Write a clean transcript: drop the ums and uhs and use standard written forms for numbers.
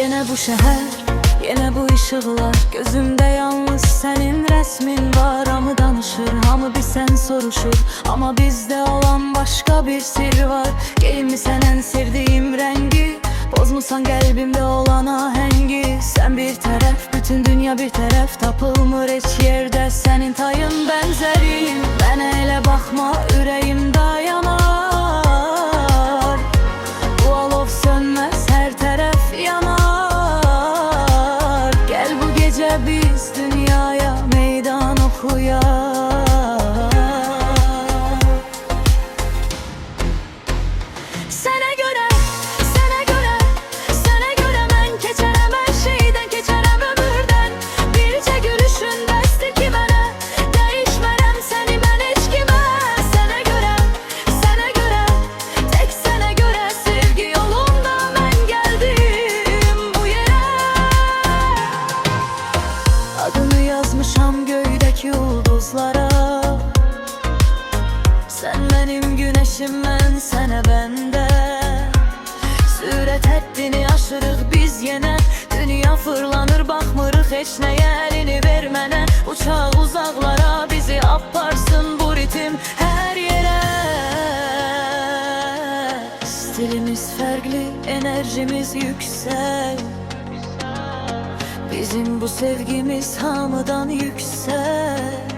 Yine bu şehir, yine bu ışıklar. Gözümde yalnız senin resmin var. Hamı danışır, hamı bir sen soruşur, ama bizde olan başka bir sır var. Giymişsen en sevdiğim rengi, bozmuşsan kalbimde olan ahengi. Sen bir taraf, bütün dünya bir taraf, tapılmır hiç yerde senin tayın benzerin. Ben hele bakma, yüreğimde yanar. Bu alov sönmez, her taraf yanar. Gel bu gece biz dünyaya meydan okuyar. Sana göre, sana göre, sana göre ben keçerem her şeyden, keçerem ömürden. Birce gülüşün bəsdir ki mənə, değişmərəm seni ben hiç kime. Sana göre, tek sana göre, sevgi yolunda ben geldim bu yere. Adını yazmışam göydeki ulduzlara. Sen benim güneşim, ben sana bende. Sürət həddini aşırıq biz yenə. Dünya fırlanır, baxmırıq heç nəyə. Elini ver mənə, uçaq uzaqlara, bizi aparsın bu ritim hər yerə. Stilimiz fərqli, enerjimiz yüksək. Bizim bu sevgimiz hamıdan yüksək.